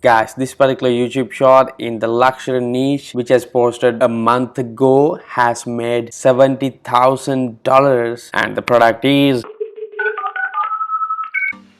Guys, this particular YouTube short in the luxury niche, which has posted a month ago, has made $70,000, and the product is,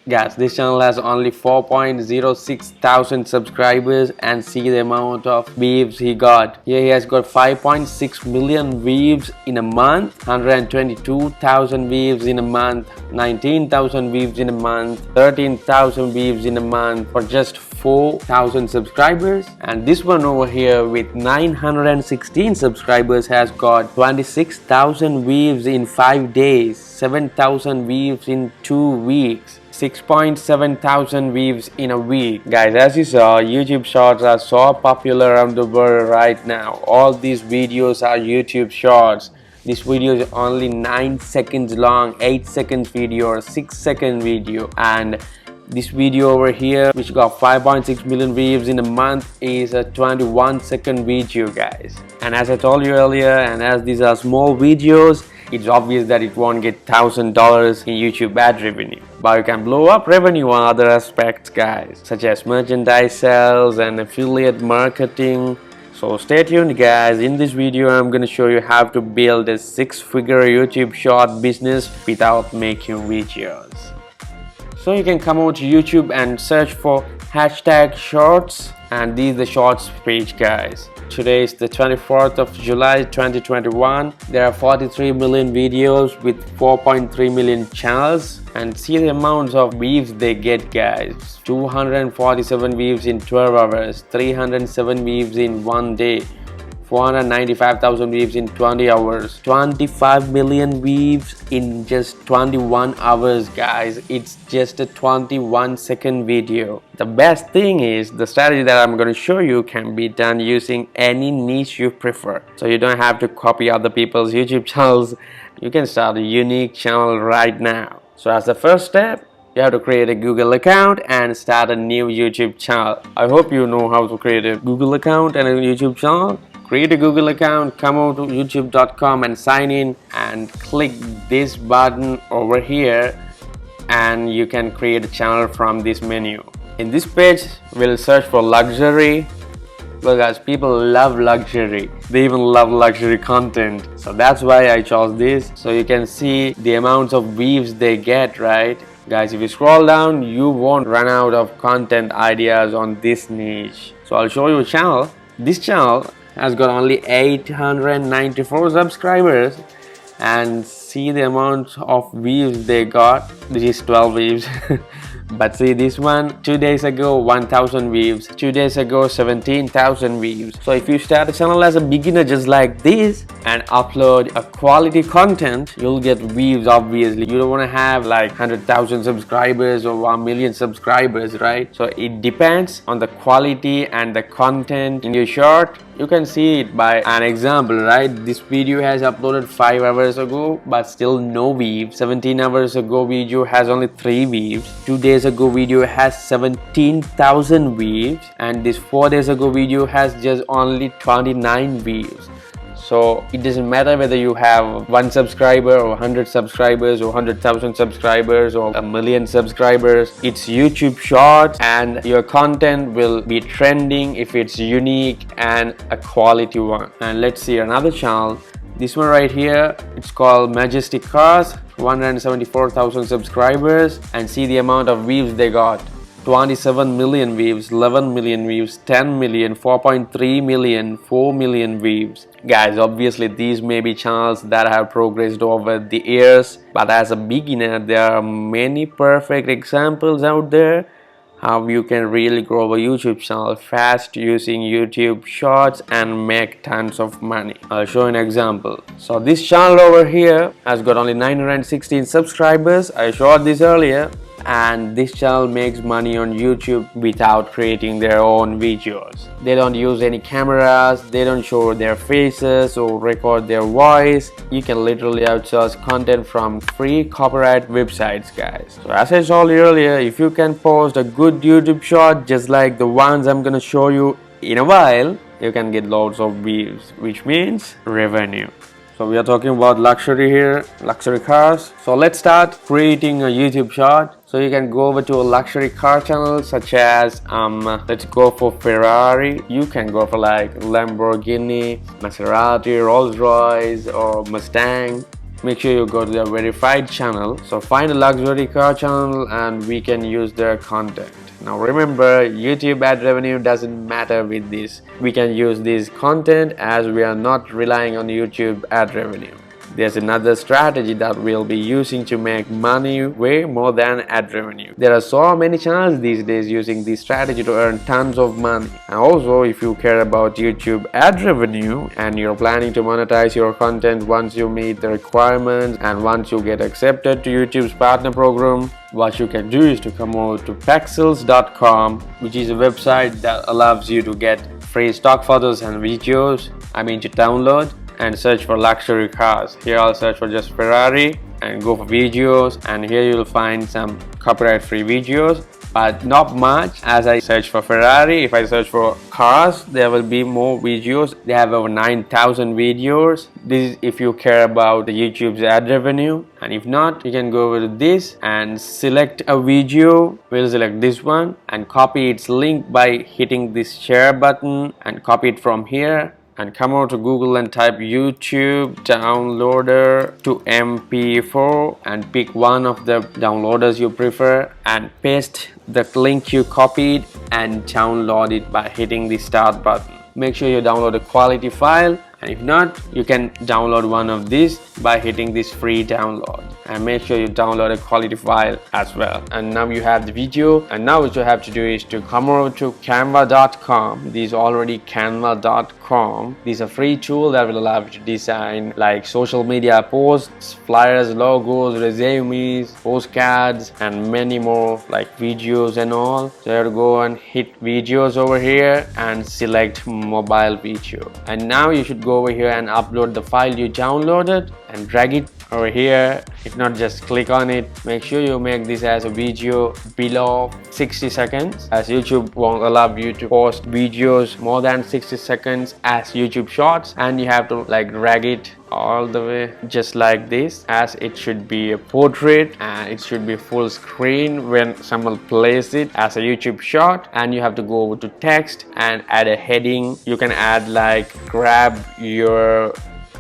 guys, this channel has only 4.06 thousand subscribers, and see the amount of views he got. Here he has got 5.6 million views in a month, 122,000 views in a month, 19,000 views in a month, 13,000 views in a month for just 4,000 subscribers. And this one over here with 916 subscribers has got 26,000 views in 5 days, 7,000 views in 2 weeks, 6.7 thousand views in a week. Guys, as you saw, YouTube shorts are so popular around the world right now. All these videos are YouTube shorts. This video is only 9 seconds long, 8 seconds video or 6-second video, and this video over here, which got 5.6 million views in a month, is a 21-second video, guys. And as I told you earlier, and as these are small videos, it's obvious that it won't get $1,000 in YouTube ad revenue, but you can blow up revenue on other aspects, guys, such as merchandise sales and affiliate marketing. So stay tuned, guys. In this video, I'm going to show you how to build a 6-figure YouTube short business without making videos. So you can come over to YouTube and search for hashtag shorts, and this is the shorts page, guys. Today is the 24th of July 2021. There are 43 million videos with 4.3 million channels, and see the amounts of views they get, guys. 247 views in 12 hours, 307 views in 1 day, 495,000 views in 20 hours, 25 million views in just 21 hours, guys. It's just a 21-second video. The best thing is the strategy that I'm going to show you can be done using any niche you prefer. So you don't have to copy other people's YouTube channels. You can start a unique channel right now. So as the first step, you have to create a Google account and start a new YouTube channel. I hope you know how to create a Google account and a YouTube channel. Create a Google account, come over to youtube.com and sign in, and click this button over here, and you can create a channel from this menu. In this page, we'll search for luxury. Well, guys, people love luxury. They even love luxury content. So that's why I chose this. So you can see the amounts of views they get, right? Guys, if you scroll down, you won't run out of content ideas on this niche. So I'll show you a channel. This channel has got only 894 subscribers, and see the amount of views they got. This is 12 views. But see this one, 2 days ago 1,000 views, 2 days ago 17,000 views. So if you start a channel as a beginner just like this and upload a quality content, you'll get views. Obviously you don't want to have like 100,000 subscribers or 1 million subscribers, right? So it depends on the quality and the content in your short. You can see it by an example, right? This video has uploaded 5 hours ago but still no views. 17 hours ago video has only 3 views. 2 days ago video has 17,000 views, and this 4 days ago video has just only 29 views. So it doesn't matter whether you have 1 subscriber or 100 subscribers or 100,000 subscribers or a million subscribers. It's YouTube shorts, and your content will be trending if it's unique and a quality one. And let's see another channel. This one right here, it's called Majestic Cars, 174,000 subscribers, and see the amount of views they got. 27 million views, 11 million views, 10 million, 4.3 million, 4 million views. Guys, obviously these may be channels that have progressed over the years, but as a beginner there are many perfect examples out there how you can really grow a YouTube channel fast using YouTube shorts and make tons of money. I'll show an example. So this channel over here has got only 916 subscribers. I showed this earlier, and this channel makes money on YouTube without creating their own videos. They don't use any cameras, they don't show their faces or record their voice. You can literally outsource content from free copyright websites, guys. So as I told you earlier, if you can post a good YouTube short just like the ones I'm gonna show you in a while, you can get loads of views, which means revenue. So we are talking about luxury here, luxury cars. So let's start creating a YouTube short. So you can go over to a luxury car channel such as let's go for Ferrari. You can go for like Lamborghini, Maserati, Rolls-Royce or Mustang. Make sure you go to the verified channel. So find a luxury car channel and we can use their content. Now remember, YouTube ad revenue doesn't matter with this. We can use this content as we are not relying on YouTube ad revenue. There's another strategy that we'll be using to make money way more than ad revenue. There are so many channels these days using this strategy to earn tons of money. And also, if you care about YouTube ad revenue and you're planning to monetize your content once you meet the requirements and once you get accepted to YouTube's partner program, what you can do is to come over to pexels.com, which is a website that allows you to get free stock photos and videos, to download, and search for luxury cars. Here I'll search for just Ferrari and go for videos, and here you'll find some copyright free videos, but not much. As I search for Ferrari, if I search for cars, there will be more videos. They have over 9,000 videos. This is if you care about the YouTube's ad revenue, and if not, you can go over to this and select a video. We'll select this one and copy its link by hitting this share button and copy it from here. And come over to Google and type YouTube downloader to MP4 and pick one of the downloaders you prefer and paste the link you copied and download it by hitting the start button. Make sure you download a quality file, and if not, you can download one of these by hitting this free download, and make sure you download a quality file as well. And now you have the video, and now what you have to do is to come over to canva.com. This is already canva.com. This is a free tool that will allow you to design like social media posts, flyers, logos, resumes, postcards, and many more like videos and all. So you have to go and hit videos over here and select mobile video, and now you should go over here and upload the file you downloaded and drag it over here. If not, just click on it. Make sure you make this as a video below 60 seconds, as YouTube won't allow you to post videos more than 60 seconds as YouTube shorts, and you have to like drag it all the way just like this, as it should be a portrait and it should be full screen when someone plays it as a YouTube short. And you have to go over to text and add a heading. You can add like grab your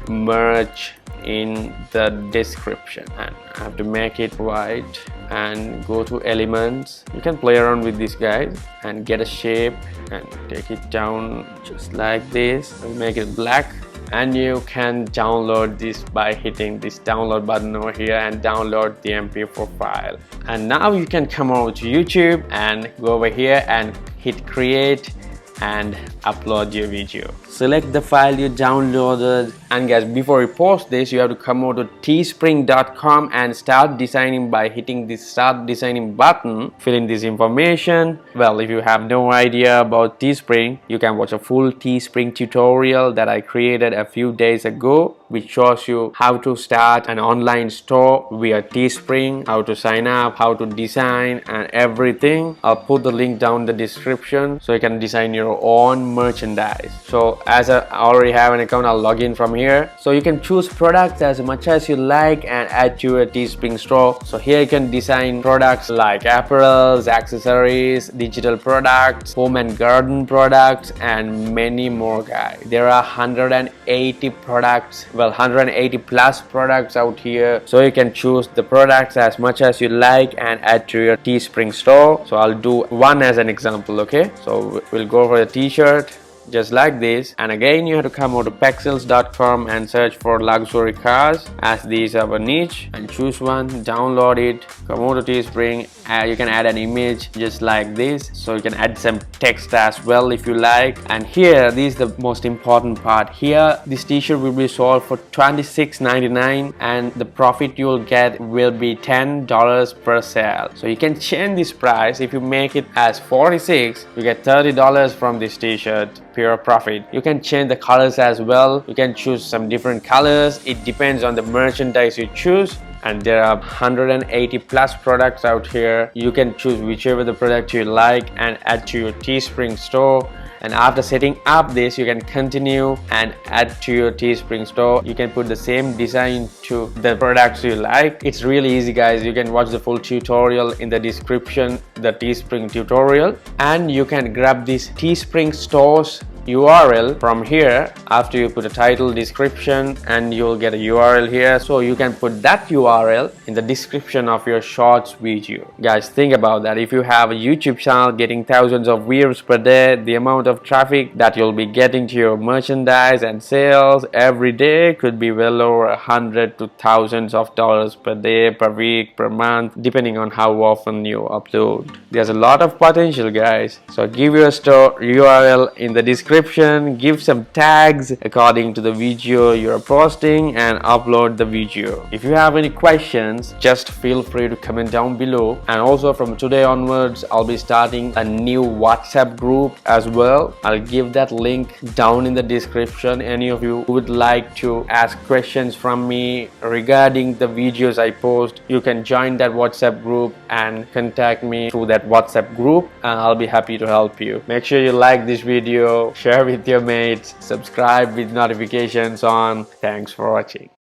merch in the description, and I have to make it white and go to elements. You can play around with this guys and get a shape and take it down just like this and make it black. And you can download this by hitting this download button over here and download the MP4 file. And now you can come over to YouTube and go over here and hit create and upload your video. Select the file you downloaded, and guys, before you post this, you have to come over to teespring.com and start designing by hitting this start designing button. Fill in this information. Well, if you have no idea about Teespring, you can watch a full Teespring tutorial that I created a few days ago, which shows you how to start an online store via Teespring, how to sign up, how to design, and everything. I'll put the link down in the description so you can design your own merchandise. So as I already have an account, I'll log in from here. So you can choose products as much as you like and add to a Teespring store. So here you can design products like apparels, accessories, digital products, home and garden products, and many more, guys. There are 180 products, well, 180 plus products out here. So you can choose the products as much as you like and add to your Teespring store. So I'll do one as an example, okay? So we'll go for the t-shirt just like this, and again you have to come over to pexels.com and search for luxury cars, as these are a niche, and choose one, download it, come over to Teespring, and you can add an image just like this. So you can add some text as well if you like. And here, this is the most important part. Here this t-shirt will be sold for $26.99 and the profit you'll get will be $10 per sale. So you can change this price. If you make it as $46, you get $30 from this t-shirt, pure profit. You can change the colors as well. You can choose some different colors. It depends on the merchandise you choose, and there are 180 plus products out here. You can choose whichever the product you like and add to your Teespring store And after setting up this, you can continue and add to your Teespring store. You can put the same design to the products you like. It's really easy, guys. You can watch the full tutorial in the description, the Teespring tutorial, and you can grab this Teespring stores URL from here after you put a title, description, and you'll get a URL here. So you can put that URL in the description of your shorts video. Guys, think about that. If you have a YouTube channel getting thousands of views per day, the amount of traffic that you'll be getting to your merchandise and sales every day could be well over 100 to thousands of dollars per day, per week, per month, depending on how often you upload. There's a lot of potential, guys. So give your store URL in the description, give some tags according to the video you're posting, and upload the video. If you have any questions, just feel free to comment down below. And also from today onwards, I'll be starting a new WhatsApp group as well. I'll give that link down in the description. Any of you who would like to ask questions from me regarding the videos I post, you can join that WhatsApp group and contact me through that WhatsApp group, and I'll be happy to help you. Make sure you like this video, share with your mates, subscribe with notifications on. Thanks for watching.